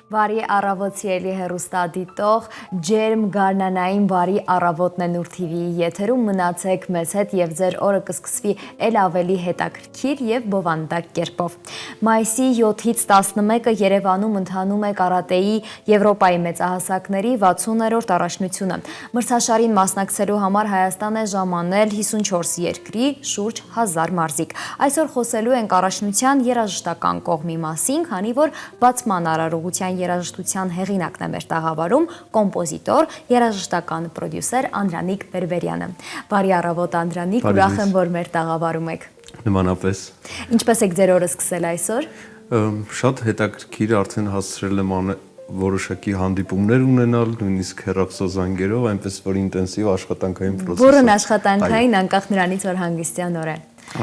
Բարի առավոտի էլի հեռուստադիտող, ջերմ գարնանային բարի առավոտն է Նուր TV-ի եթերում, մնացեք մեզ հետ և ձեր օրը կսկսվի էլ ավելի հետաքրքիր և բովանդակ կերպով։ Մայիսի 7-ից 11-ը Երևանում ընթանում է կարատեի Եվրոպայի մեծահասակների 60-րդ առաջնությունը։ Մրցաշարին մասնակցելու համար Հայաստան է ժամանել 54 երկրի շուրջ 1000 մարզիկ։ Այսօր խոսելու ենք առաջնության երաժշտական կողմի մասին, քանի որ բացման արարողության երաժշտության հեղինակն է մեր տաղավարում, կոմպոզիտոր, երաժշտական պրոդյուսեր Անդրանիկ Բերբերյանը։ Բարի առավոտ Անդրանիկ, ուրախ եմ, որ մեր տաղավարում եք։ Նմանապես։ Ինչպես եք ձեր օրը սկսել այսօր։ Շատ հետաքրքիր, արդեն հասցրել եմ որոշակի հանդիպումներ ունենալ, նույնիսկ հեռախոսազանգերով, այնպես որ ինտենսիվ աշխատանքային process։ Բուրըն աշխատանքային, անկախ նրանից, որ հանգստյան օր է։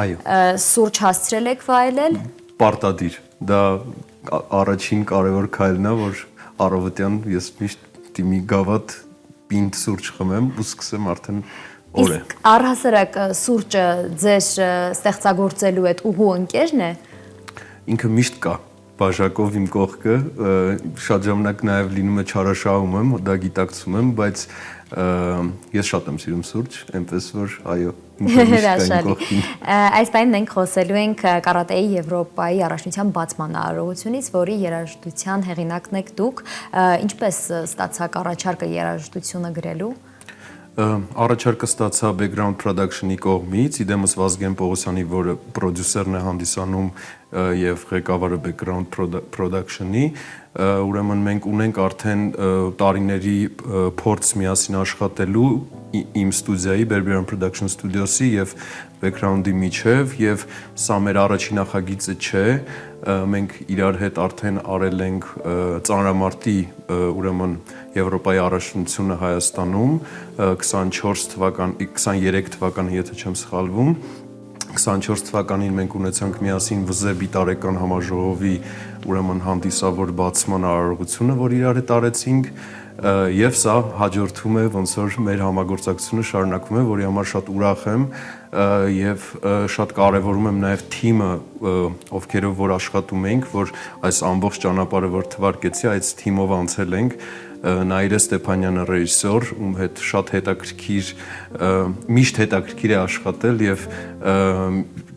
Այո։ Սուրճ հասցրել եք վայելել։ Պարտադիր։ Դա առաջին կարևոր քայլն է, որ առավոտյան ես միշտ մի գավաթ պինդ սուրճ խմեմ ու սկսեմ արդեն օրը։ Իսկ առհասարակ սուրճը ձեր ստեղծագործելու այդ ուղու ընկերն է։ Ինքը միշտ կա բաժակով իմ կողքը, շատ ժամանակ նաև լինում է չարաշահում եմ, դա գիտակցում եմ, բայց ես շատ եմ սիրում սուրճ, այնպես որ այո, հրաշալի։ Այս պահին մենք խոսելու ենք կարատեի Եվրոպայի առաջնության բացման արարողությունից, որի երաժշտության հեղինակն եք դուք, ինչպես ստացաք առաջարկը երաժշտությունը գրելու։ Առաջարկը ստացա Background Production-ի կողմից, իդեմս Վազգեն Պողոսյանի, որը պրոդյուսերն է հանդիսանում և ղեկավարը Background Production-ի, ուրեմն մենք ունենք արդեն տարիների փորձ միասին աշխատելու իմ ստուդիայի Berberian Production Studios-ի և Background-ի միջև և սա մեր առաջին նախագիծը չէ, մենք իրար հետ արդեն արել ենք ծանրամարտի ուրեմն Եվրոպայի առաջնությունը Հայաստանում 23 թվականի, եթե չեմ սխալվում, 24 թվականին մենք ունեցանք միասին Վզեբի տարեկան համաժողովի ուրեմն հանդիսավոր բացման արարողությունը, որ իրար հետ արեցինք և սա հաջորդում է, ոնց որ մեր համագործակցությունը շարունակվում է, որի համար շատ ուրախ եմ և շատ կարևորում եմ նաև թիմը, ովքերով որ աշխատում ենք, որ այս ամբողջ ճանապարհը որ թվարկեցի, այս թիմով անցել ենք, Նաիրե Ստեփանյանը ռեժիսոր, ում հետ շատ հետաքրքիր, միշտ հետաքրքիր է աշխատել և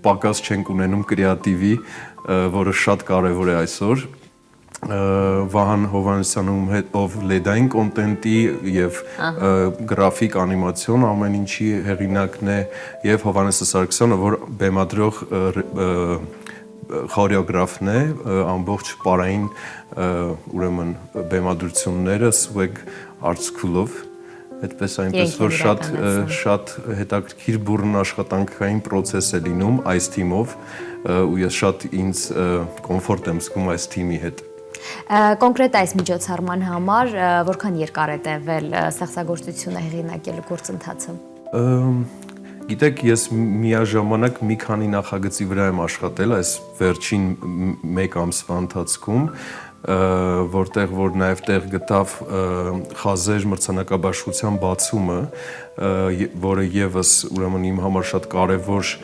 պակաս չենք ունենում կրեատիվի, որը շատ կարևոր է այսօր, Վահան Հովհաննիսյանը, ում հետ ով լեդային կոնտենտի և գրաֆիկ անիմացիոն ամեն ինչի հեղինակն է և Հովհաննեսը Սարգսյանը, որ բեմադրող խորեոգրաֆն է, ամբողջ պարային ուրեմն բեմադրությունները Swag Art School-ով, այդպես այնպես որ շատ հետաքրքիր բուռն աշխատանքային process է լինում այս թիմով ու ես շատ ինձ կոմֆորտ եմ զգում այս թիմի հետ։ Կոնկրետ այս միջոցառման համար որքան երկար է տևել ստեղծագործությունը հեղինակելու գործընթացը։ Գիտեք, ես միաժամանակ մի քանի նախագծի վրա եմ աշխատել այս վերջին մեկ ամսվա ընթացքում, որտեղ որ նաև տեղ գտավ Խազեր մրցանակաբաշխության բացումը, որը ևս ուրեմն իմ համար շատ կարևոր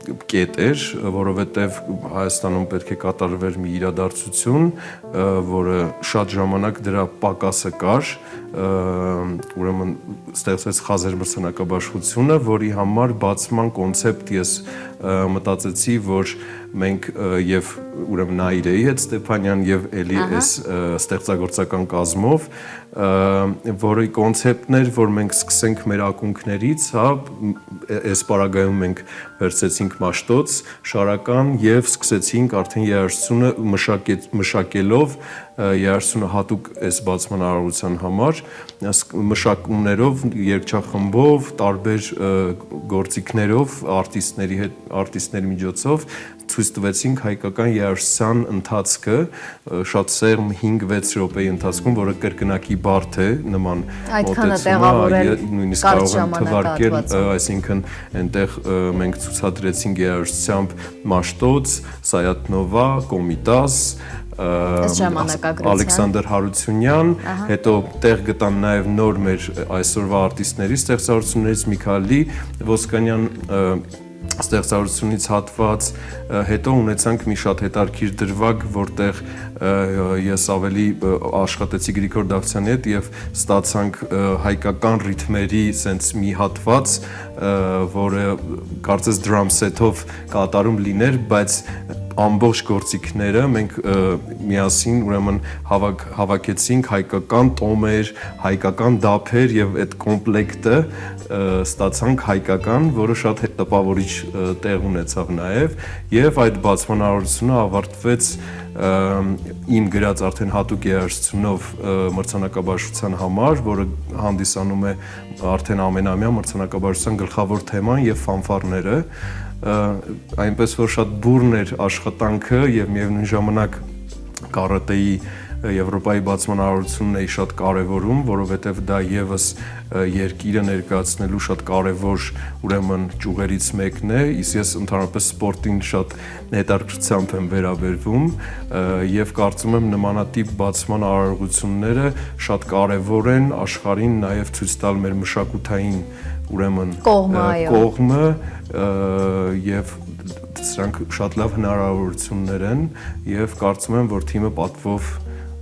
կետ էր, որովհետև Հայաստանում պետք է կատարվեր մի իրադարձություն, որը շատ ժամանակ դրա պակասը կար, ուրեմն ստեղծվեց Խազեր մրցանակաբաշխությունը, որի համար բացման կոնցեպտ ես մտածեցի, որ մենք և ուրեմն Նաիրեի հետ Ստեփանյան և էլի այս ստեղծագործական կազմով, որի կոնցեպտն էր, որ մենք սկսենք մեր ակունքներից, այս պարագայում մենք վերցեցինք Մաշտոց, Շարական և սկսեցինք արդեն երաժշտությունը մշակելով երաժշտությունը հատուկ այս բացման արարողության համար, մշակումներով, երգչախմբով, տարբեր գործիքներով, արտիստների միջոցով ցույց տվեցինք հայկական երաժշտության ընթացքը շատ սերմ 5-6 րոպեի ընթացքում, որը կրկնակի բարդ է նման մոտեցումը, նույնիսկ կարող եմ թվարկել, այսինքն այնտեղ մենք ցուցադրեցինք երաժշտությամբ Մաշտոց, Սայաթնովա, Կոմիտաս, Ալեքսանդր Հարությունյան, հետո տեղ գտան նաև նոր մեր այսօրվա արտիստների ստեղծարարություններից Միքայել Ոսկանյան ստեղծարարությունից հատված, հետո ունեցանք մի շատ հետաքրքիր դրվագ, որտեղ ես ավելի աշխատեցի Գրիգոր Դավթյանի հետ եւ ստացանք հայկական ռիթմերի sense մի հատված, որը կարծես drum set-ով կատարում լիներ, բայց ամբողջ գործիքները մենք միասին ուրեմն հավաքեցինք հայկական տոմեր, հայկական դափեր եւ այդ կոմպլեկտը ստացանք հայկական, որը շատ տպավորիչ տեղ ունեցավ նաեւ եւ այդ բացմանարությունը ավարտվեց իմ գրած արդեն հատուկ երաժշտությունով մրցանակաբաշխության համար, որը հանդիսանում է արդեն ամենամյա մրցանակաբաշխության գլխավոր թեման եւ ֆանֆարները, այնպես որ շատ բուրն էր աշխատանքը եւ միևնույն ժամանակ կարատեի Եվրոպայի բացման արարությունն է շատ կարևորում, որովհետև դա եւս երկիրը ներկայացնելու շատ կարևոր ուրեմն ճյուղերից մեկն է, իսկ ես ընդհանրապես սպորտին շատ հետաքրքրությամբ եմ վերաբերվում եւ կարծում եմ նմանատիպ բացման արարողությունները շատ կարևոր են աշխարհին նաեւ ցույց տալ մեր մշակութային ուրեմն կողմը եւ սրանք շատ լավ հնարավորություններ են եւ կարծում եմ, որ թիմը պատվով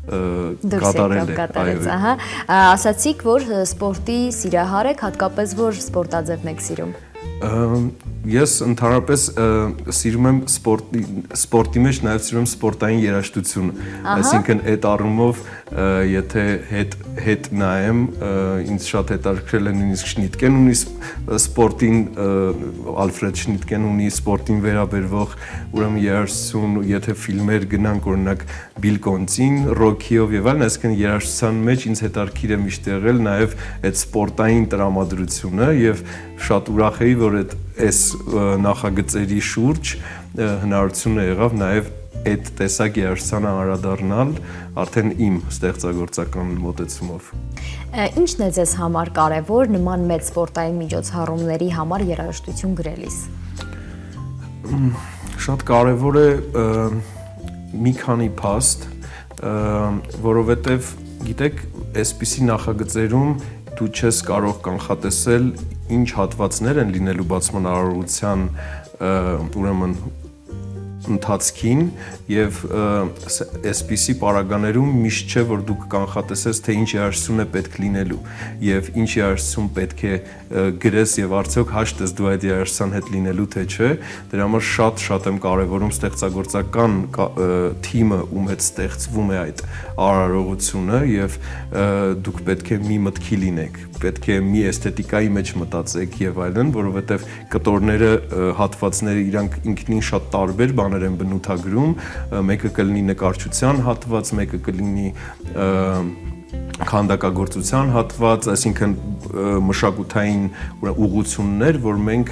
կատարեց, ահա, ասացիք, որ սպորտի սիրահար եք, հատկապես որ սպորտաձևն եք սիրում։ Ես ընդհանրապես սիրում եմ սպորտի մեջ նաև սիրում եմ սպորտային երաժշտություն, այսինքն այդ առումով եթե հետ նայեմ, ինձ շատ հետաքրքրել է նույնիսկ Շնիտկեն ունի սպորտին, Ալֆրեդ Շնիտկեն ունի սպորտին վերաբերվող ուրեմն երաժշտություն, եթե ֆիլմեր գնանք օրինակ Բիլ Կոնտին, Ռոքիով եւ այլն, այսինքն երաժշտության մեջ ինձ հետաքրքիր է միշտ եղել նաև այդ սպորտային տրամադրությունը եւ շատ ուրախ էի, որ այս նախագծերի շուրջ հնարավորությունը եղավ նաև այդ տեսակ երաժշտությանը անդրադառնալ արդեն իմ ստեղծագործական մոտեցումով։ Ինչն է ձեզ համար կարևոր նման մեծ սպորտային միջոցառումների համար երաժշտություն գրելիս։ Շատ կարևոր է մի քանի փաստ, որովհետև գիտեք, այսպիսի նախագծերում դու չես կարող կանխատեսել ինչ հատվածներ են լինելու բացման արարողության ուրեմն ընթացքին եւ այսպիսի պարագաներում միշտ չէ որ դու կանխատեսես թե ինչ երաժշտություն է պետք լինելու եւ ինչ երաժշտություն պետք է գրես եւ արդյոք հաշտ ես դու այդ երաժշտության հետ լինելու թե չէ դրա համար շատ եմ կարեւորում ստեղծագործական թիմը ում հետ ստեղծվում է այդ արարողությունը եւ դուք պետք է մի մտքի լինեք պետք է մի էսթետիկայի մեջ մտածեք եւ այլն որովհետեւ կտորները հատվածները իրանք ինքնին շատ տարբեր բաներ են բնութագրում, մեկը կլինի նկարչության հատված, մեկը կլինի քանդակագործության հատված, այսինքն մշակութային ուղղություններ, որ մենք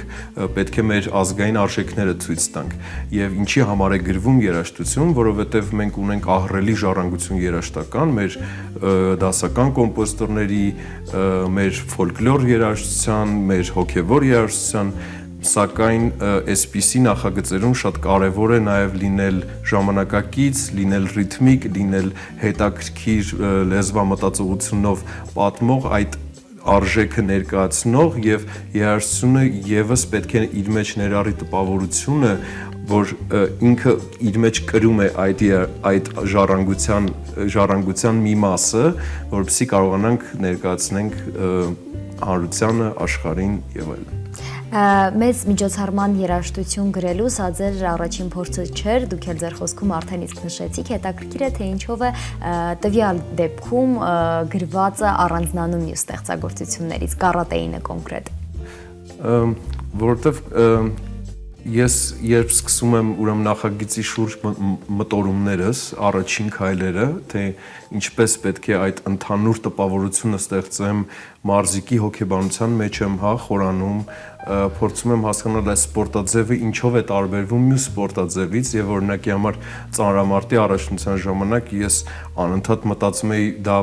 պետք է մեր ազգային արժեքները ցույց տանք։ Եվ ինչի համար է գրվում երաժշտություն, որովհետև մենք ունենք ահռելի ժառանգություն երաժշտական, մեր դասական կոմպոզիտորների, մեր ֆոլկլոր երաժշտության, մեր հոգևոր երաժշտության Սակայն այսպիսի նախագծերում շատ կարևոր է նաև լինել ժամանակակից, լինել ռիթմիկ, լինել հետաքրքիր լեզվամտածողությունով պատմող այդ արժեքը ներկայացնող եւ երաժշտությունը եւս պետք է իր մեջ ներառի տպավորությունը, որ ինքը իր մեջ կրում է այդ ժառանգության մի մասը, որովհետեւ կարողանանք ներկայացնենք հանրությանը, աշխարհին եւ այլն։ Մեծ միջոցառման երաժշտություն գրելու սա ձեր առաջին փորձը չէր, դուք էլ ձեր խոսքում արդեն իսկ նշեցիք, հետաքրքիր է թե ինչով է տվյալ դեպքում գրվածը առանձնանում մյուս ստեղծագործություններից, կարատեինը կոնկրետ։ Որովհետև ես երբ սկսում եմ ուրեմն նախագծի շուրջ մտորումներս, առաջին քայլերը, թե ինչպես պետք է այդ ընդհանուր տպավորությունը ստեղծեմ մարզիկի հոգեբանության մեջ եմ խորանում, փորձում եմ հասկանալ այս սպորտաձևը ինչով է տարբերվում մյուս սպորտաձևից եւ օրինակի համար ծանրամարտի առաջնության ժամանակ ես անընդհատ մտածում էի դա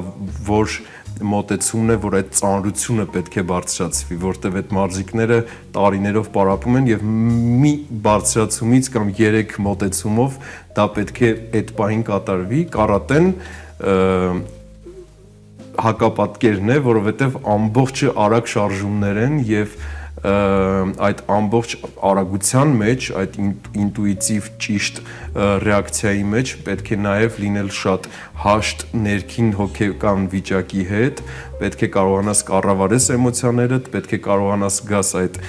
որ մոտեցումն է, որ այդ ծանրությունը պետք է բարձրացվի, որտեղ այդ մարզիկները տարիներով պարապում են եւ մի բարձրացումից կամ 3 մոտեցումով դա պետք է այդ պահին կատարվի, կարատեն հակապատկերն է, որովհետեւ ամբողջը արագ շարժումներ են եւ այդ ամբողջ արագության մեջ, այդ ինտուիտիվ ճիշտ ռեակցիայի մեջ պետք է նաև լինել շատ հաշտ ներքին հոգեկան վիճակի հետ, պետք է կարողանաս կառավարես էմոցիաներդ, պետք է կարողանաս գաս այդ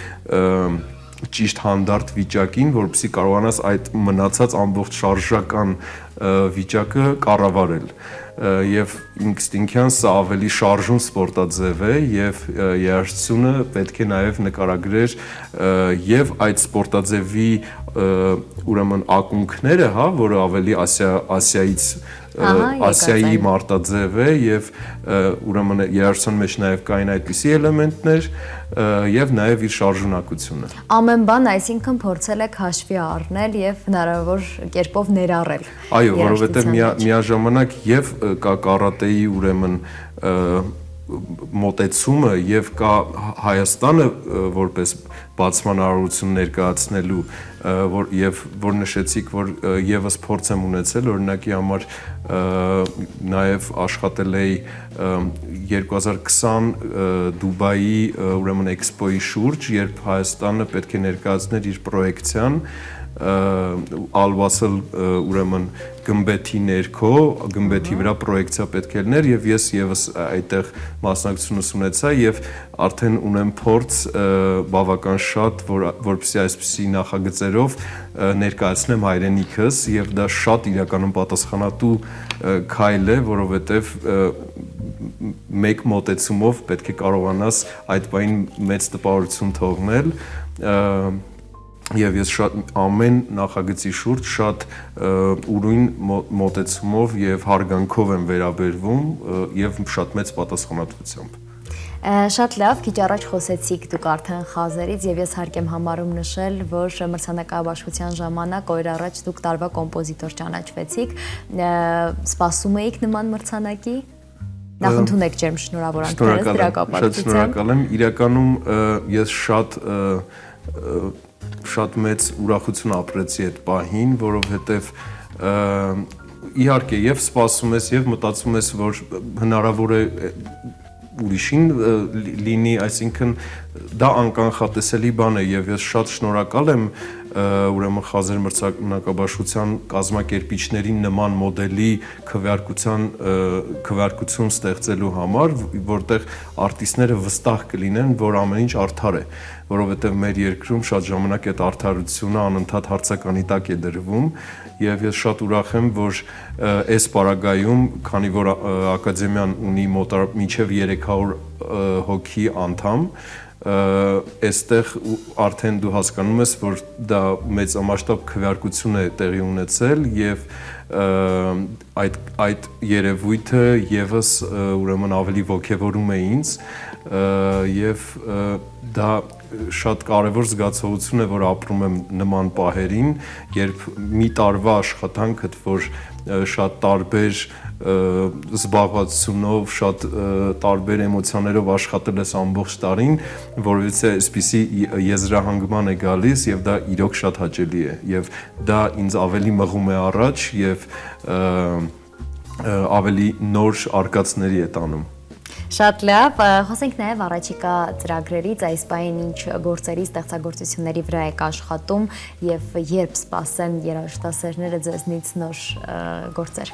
ճիշտ հանդարտ վիճակին, որպեսզի կարողանաս այդ մնացած ամբողջ շարժական վիճակը կառավարել եւ ինստինկտյան սա ավելի շարժուն սպորտաձև է եւ երաժշտությունը պետք է նաեւ նկարագրեր եւ այդ սպորտաձևի ուրեմն ակունքները, հա, որը ավելի Ասիայի մարտաձև է եւ ուրեմն երաժշտության մեջ նաեւ կային այդպիսի էլեմենտներ եւ նաեւ իր շարժունակությունը։ Ամեն բան, այսինքն փորձել եք հաշվի առնել եւ հնարավոր կերպով ներառել։ Այո, որովհետեւ միաժամանակ եւ կա կարատեի ուրեմն մոտեցումը եւ կա Հայաստանը որպես բացման արարություն ներկայացնելու որ նշեցիք, որ եւս փորձ եմ ունեցել, օրինակի համար նաեւ աշխատել էի 2020 Դուբայի ուրեմն էքսպոյի շուրջ, երբ Հայաստանը պետք է ներկայացներ իր պրոյեկցիան Ալվասլ ուրեմն գմբեթի ներքո, գմբեթի վրա պրոյեկցիա պետք է լիներ եւ ես եւս այդտեղ մասնակցություն ունեցա եւ արդեն ունեմ փորձ բավական շատ, որպեսզի այսպիսի նախագծերով ներկայացնեմ հայրենիքս եւ դա շատ իրականում պատասխանատու քայլ է, որովհետեւ մեկ մոտեցումով պետք է կարողանաս այդ բանին մեծ տպավորություն թողնել եւ ես շատ ամեն նախագծի շուրջ շատ ուրույն մոտեցումով եւ հարգանքով եմ վերաբերվում եւ շատ մեծ պատասխանատվությամբ։ Շատ լավ, քիչ առաջ խոսեցիք դուք արդեն խազերից եւ ես հարկ եմ համարում նշել, որ մրցանակաբաշխության ժամանակ օր առաջ դուք տարվա կոմպոզիտոր ճանաչվեցիք, սպասում էիք նման մրցանակի։ Նախ ընդունեք ջերմ շնորհավորանքներս դրա կապակցությամբ։ Շատ շնորհակալ եմ, իրականում ես շատ մեծ ուրախություն ապրեցի այդ պահին, որովհետև իհարկե եւ սպասում ես եւ մտածում ես, որ հնարավոր է ուրիշին լինի, այսինքն դա անկանխատեսելի բան է եւ ես շատ շնորհակալ եմ ուրեմն Խազեր մրցանակաբաշխության կազմակերպիչներին նման մոդելի քվեարկություն ստեղծելու համար, որտեղ արտիստները վստահ կլինեն, որ ամեն ինչ արդար է, որովհետև մեր երկրում շատ ժամանակ այդ արդարությունը անընդհատ հարցականի տակ է դրվում եւ ես շատ ուրախ եմ, որ այս պարագայում, քանի որ ակադեմիան ունի մինչև 300 հոգի անդամ, այստեղ արդեն դու հասկանում ես, որ դա մեծամասշտաբ քվեարկություն է տեղի ունեցել եւ այդ երևույթը եւս ուրեմն ավելի ոգևորում է ինձ եւ դա շատ կարևոր զգացողություն է, որ ապրում եմ նման պահերին, երբ մի տարվա աշխատանքդ, որ շատ տարբեր զբաղվածությունով, շատ տարբեր էմոցիաներով աշխատել ես ամբողջ տարին, որովհետեւ այսպիսի եզրահանգման է գալիս եւ դա իրոք շատ հաճելի է եւ դա ինձ ավելի մղում է առաջ եւ ավելի նոր արկածների է տանում։ Շատ լավ, խոսենք նաև առաջիկա ծրագրերից, այս պահին ինչ գործերի, ստեղծագործությունների վրա եք աշխատում եւ երբ սպասեն երաժշտասերները ձեզնից նոր գործեր։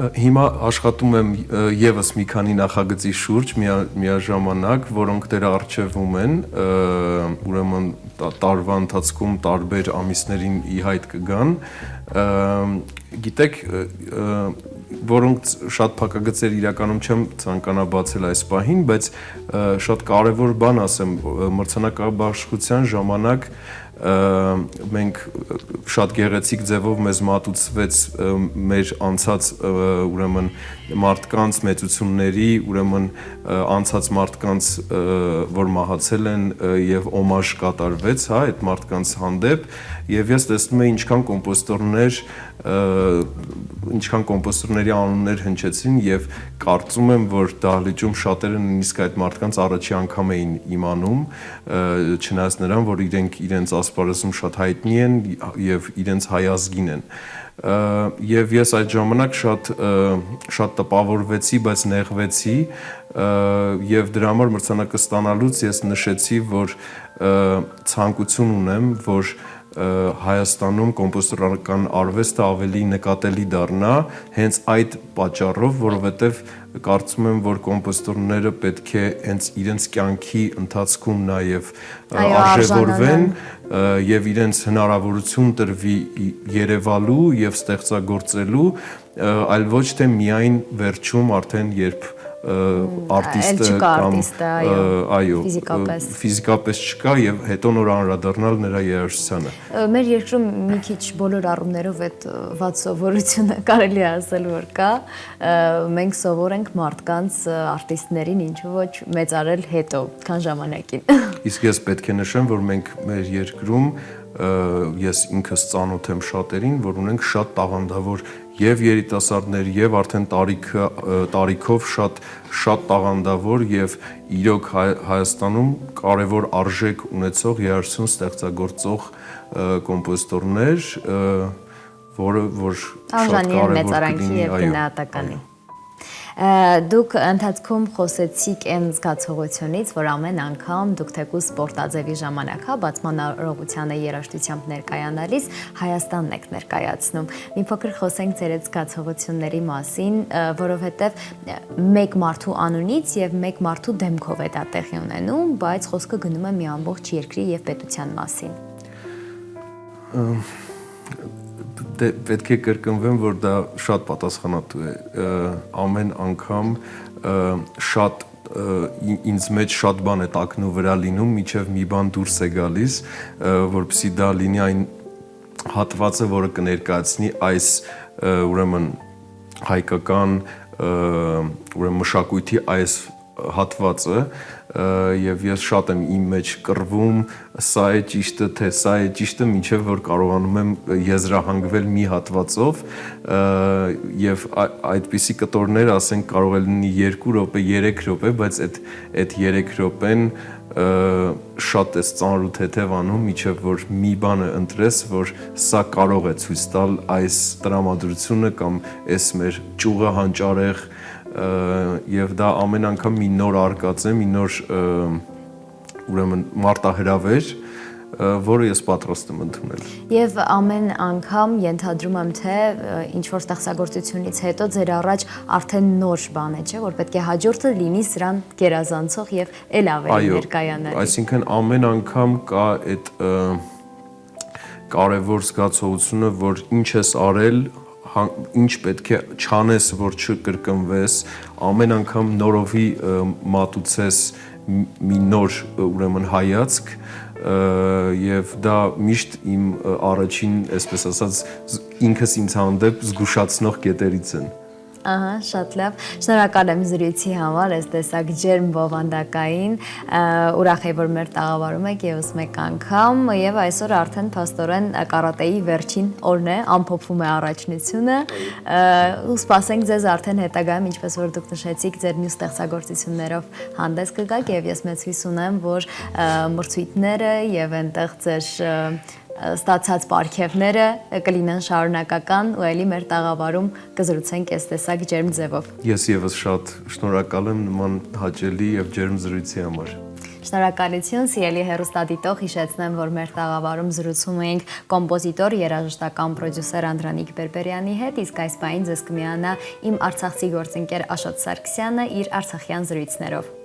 Հիմա աշխատում եմ եւս մի քանի նախագծի շուրջ միաժամանակ, որոնք դեռ առջևում են, ուրեմն տարվա ընթացքում տարբեր ամիսներին ի հայտ կգան։ Գիտեք, որոնք շատ փակագծեր իրականում չեմ ցանկանա բացել այս պահին, բայց շատ կարևոր բան ասեմ, մրցանակաբաշխության ժամանակ մենք շատ գեղեցիկ ձևով մեզ մատուցվեց մեր անցած ուրեմն մարդկանց մեծությունների, ուրեմն անցած մարդկանց, որ մահացել են եւ օմաժ կատարվեց, հա, այդ մարդկանց հանդեպ եւ ես տեսնում եմ ինչքան կոմպոզիտորների անուններ հնչեցին եւ կարծում եմ, որ դահլիճում շատերը նույնիսկ այդ մարդկանց առաջի անգամ էին իմանում, չնայած նրան, որ իրենց ասպարեզում շատ հայտնի են եւ իրենց հայազգին են։ Եվ ես այդ ժամանակ շատ տպավորվեցի, բայց նեղվեցի եւ դրա համար մրցանակը ստանալուց ես նշեցի, որ ցանկություն ունեմ, որ Հայաստանում կոմպոզիտորական արվեստը ավելի նկատելի դառնա հենց այդ պատճառով, որովհետև կարծում եմ, որ կոմպոզիտորները պետք է հենց իրենց կյանքի ընթացքում նաև արժևորվեն եւ իրենց հնարավորություն տրվի երևալու եւ ստեղծագործելու, այլ ոչ թե միայն վերջում արդեն երբ արտիստը կամ ֆիզիկապես չկա եւ հետո նոր անդրադառնալ նրա երաժշտությանը։ Մեր երկրում մի քիչ բոլոր առումներով այդ վատ սովորությունը կարելի է ասել, որ կա։ Մենք սովոր ենք մարդկանց արտիստներին ինչու ոչ մեծարել հետո, քան ժամանակին։ Իսկ ես պետք է նշեմ, որ մենք մեր երկրում ես ինքս ծանոթ եմ շատերին, որ ունենք շատ տաղանդավոր եւ երիտասարդներ եւ արդեն տարիքով շատ տաղանդավոր եւ իրոք Հայաստանում կարևոր արժեք ունեցող երաժշտություն ստեղծագործող կոմպոզիտորներ, որ շատ կարևոր կլինի։ Դուք ընթացքում խոսեցիք այն զգացողությունից, որ ամեն անգամ դուք թեկուզ սպորտաձևի ժամանակ, բացման արարողությանը երաժշտությամբ ներկայանալիս Հայաստանն եք ներկայացնում։ Մի փոքր խոսենք ձեր այդ զգացողությունների մասին, որովհետև մեկ մարդու անունից եւ մեկ մարդու դեմքով է դա տեղի ունենում, բայց խոսքը գնում է մի ամբողջ երկրի եւ պետության մասին։ Պետք է կրկնվեմ, որ դա շատ պատասխանատու է, ամեն անգամ շատ ինձ մեջ շատ բան է տակնու վրա լինում, մինչև մի բան դուրս է գալիս, որպեսզի դա լինի այն հատվածը, որը կներկայացնի այս ուրեմն հայկական ուրեմն մշակույթի այս հատվածը եւ ես շատ եմ իմ մեջ կռվում, սա է ճիշտը, թե սա է ճիշտը, մինչեւ որ կարողանում եմ եզրահանգվել մի հատվածով եւ այդպիսի կտորներ, ասենք, կարող է լինի 2 րոպե, 3 րոպե, բայց այդ 3 րոպեն շատ է ծանր ու թեթև անում, մինչեւ որ մի բանը ընտրես, որ սա կարող է ցույց տալ այս տրամադրությունը կամ այս մեր ճյուղը հանճարեղ եւ դա ամեն անգամ մի նոր արկած է, մի նոր ուրեմն մարտահրավեր, որը ես պատրաստ եմ ընդունել։ Եվ ամեն անգամ ենթադրում եմ, թե ինչ որ ստեղծագործությունից հետո ձեր առաջ արդեն նոր բան է, չէ՞, որ պետք է հաջորդը լինի սրան գերազանցող եւ էլ ավելի ներկայանալի։ Այսինքն ամեն անգամ կա այդ կարևոր զգացողությունը, որ ինչ ես արել, ինչ պետք է չանես, որ չկրկնվես, ամեն անգամ նորովի մատուցես մի նոր ուրեմն հայացք եւ դա միշտ իմ առաջին, այսպես ասած, ինքս ինձ հանդեպ զգուշացնող կետերից են։ Ահա, շատ լավ։ Շնորհակալ եմ զրույցի համար, այս տեսակ ջերմ բովանդակային, ուրախ եմ, որ մեր տաղավարում եք եւս մեկ անգամ եւ այսօր արդեն փաստորեն կարատեի վերջին օրն է, ամփոփվում է առաջնությունը ու սպասենք ձեզ արդեն հետագայում, ինչպես որ դուք նշեցիք, ձեր մյուս ստեղծագործություններով հանդես կգաք եւ ես մեծ հույս ունեմ, որ մրցույթները եւ այնտեղ ձեր ստացած պարգևները կլինեն շարունակական ու ելի մեր տաղավարում կզրուցենք այս տեսակ ջերմ ձևով։ Ես եւս շատ շնորհակալ եմ նման հաճելի եւ ջերմ զրույցի համար։ Շնորհակալություն, սիրելի հեռուստադիտող, հիշեցնեմ, որ մեր տաղավարում զրուցում էինք կոմպոզիտոր, երաժշտական պրոդյուսեր Անդրանիկ Բերբերյանի հետ, իսկ այս պահին ձեզ կմիանա իմ արցախցի գործընկեր Աշոտ Սարգսյանը իր արցախյան զրույցներով։